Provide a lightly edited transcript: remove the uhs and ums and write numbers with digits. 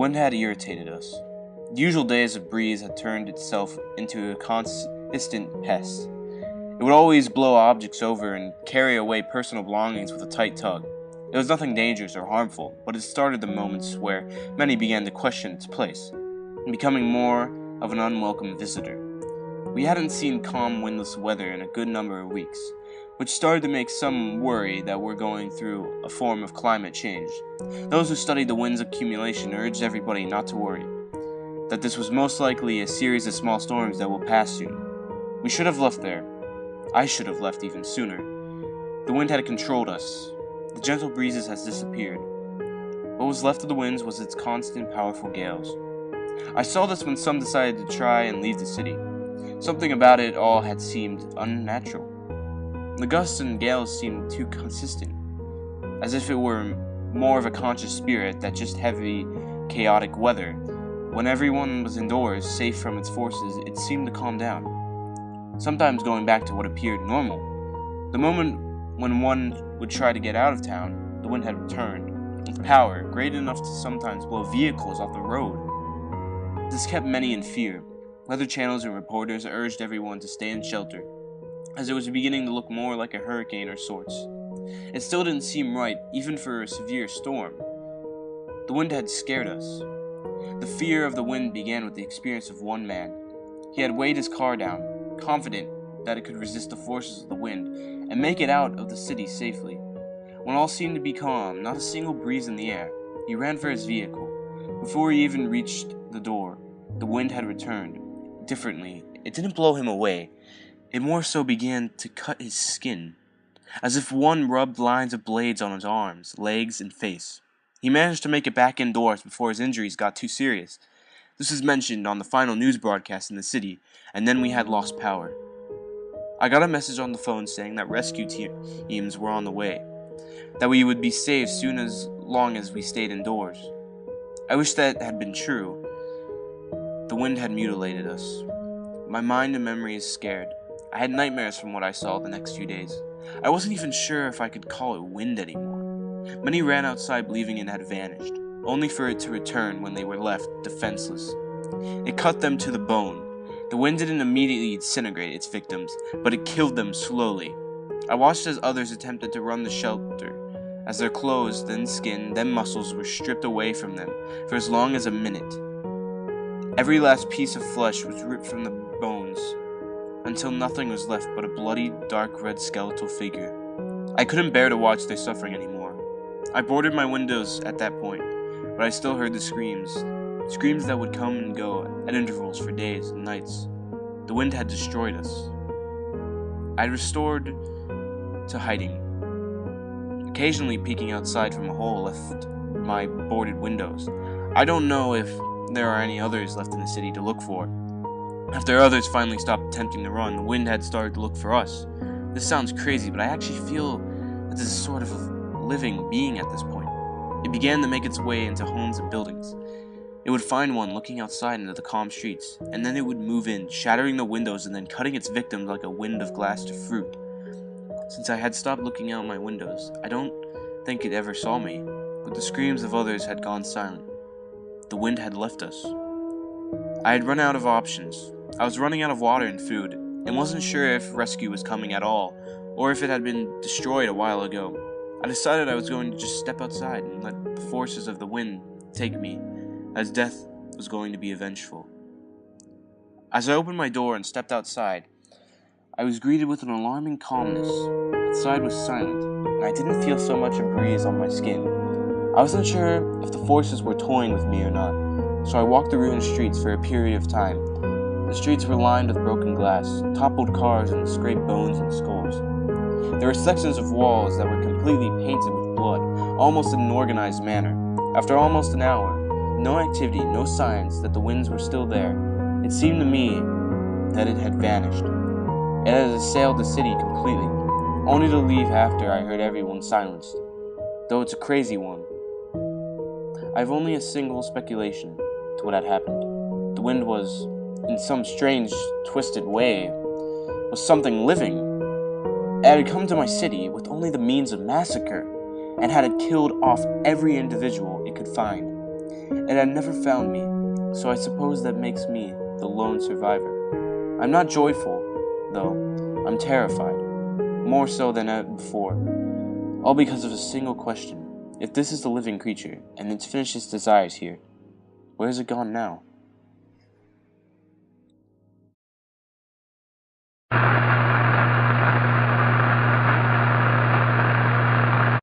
wind had irritated us. The usual days of breeze had turned itself into a consistent pest. It would always blow objects over and carry away personal belongings with a tight tug. It was nothing dangerous or harmful, but it started the moments where many began to question its place, and becoming more of an unwelcome visitor. We hadn't seen calm, windless weather in a good number of weeks, which started to make some worry that we're going through a form of climate change. Those who studied the wind's accumulation urged everybody not to worry, that this was most likely a series of small storms that will pass soon. We should have left there. I should have left even sooner. The wind had controlled us. The gentle breezes had disappeared. What was left of the winds was its constant, powerful gales. I saw this when some decided to try and leave the city. Something about it all had seemed unnatural. The gusts and gales seemed too consistent, as if it were more of a conscious spirit than just heavy, chaotic weather. When everyone was indoors, safe from its forces, it seemed to calm down, sometimes going back to what appeared normal. The moment when one would try to get out of town, the wind had returned, with power great enough to sometimes blow vehicles off the road. This kept many in fear. Weather channels and reporters urged everyone to stay in shelter, as it was beginning to look more like a hurricane or sorts. It still didn't seem right, even for a severe storm. The wind had scared us. The fear of the wind began with the experience of one man. He had weighed his car down, confident that it could resist the forces of the wind and make it out of the city safely. When all seemed to be calm, not a single breeze in the air, he ran for his vehicle. Before he even reached the door, the wind had returned. Differently, it didn't blow him away. It more so began to cut his skin, as if one rubbed lines of blades on his arms, legs, and face. He managed to make it back indoors before his injuries got too serious. This was mentioned on the final news broadcast in the city, and then we had lost power. I got a message on the phone saying that rescue teams were on the way, that we would be saved soon as long as we stayed indoors. I wish that had been true. The wind had mutilated us. My mind and memory is scared. I had nightmares from what I saw the next few days. I wasn't even sure if I could call it wind anymore. Many ran outside believing it had vanished, only for it to return when they were left defenseless. It cut them to the bone. The wind didn't immediately incinerate its victims, but it killed them slowly. I watched as others attempted to run the shelter, as their clothes, then skin, then muscles were stripped away from them for as long as a minute. Every last piece of flesh was ripped from the bones, until nothing was left but a bloody, dark red skeletal figure. I couldn't bear to watch their suffering anymore. I boarded my windows at that point, but I still heard the screams that would come and go at intervals for days and nights. The wind had destroyed us. I had restored to hiding, occasionally peeking outside from a hole left my boarded windows. I don't know if there are any others left in the city to look for. After others finally stopped attempting to run, the wind had started to look for us. This sounds crazy, but I actually feel that this is sort of a living being at this point. It began to make its way into homes and buildings. It would find one looking outside into the calm streets, and then it would move in, shattering the windows and then cutting its victims like a wind of glass to fruit. Since I had stopped looking out my windows, I don't think it ever saw me, but the screams of others had gone silent. The wind had left us. I had run out of options. I was running out of water and food, and wasn't sure if rescue was coming at all, or if it had been destroyed a while ago. I decided I was going to just step outside and let the forces of the wind take me, as death was going to be vengeful. As I opened my door and stepped outside, I was greeted with an alarming calmness. Outside was silent, and I didn't feel so much a breeze on my skin. I wasn't sure if the forces were toying with me or not, so I walked the ruined streets for a period of time. The streets were lined with broken glass, toppled cars, and scraped bones and skulls. There were sections of walls that were completely painted with blood, almost in an organized manner. After almost an hour, no activity, no signs that the winds were still there, it seemed to me that it had vanished. It had assailed the city completely, only to leave after I heard everyone silenced. Though it's a crazy one. I have only a single speculation to what had happened. The wind was, in some strange, twisted way, was something living. It had come to my city with only the means of massacre, and had killed off every individual it could find. It had never found me, so I suppose that makes me the lone survivor. I'm not joyful, though. I'm terrified, more so than ever before, all because of a single question. If this is the living creature, and it's finished its desires here, where has it gone now?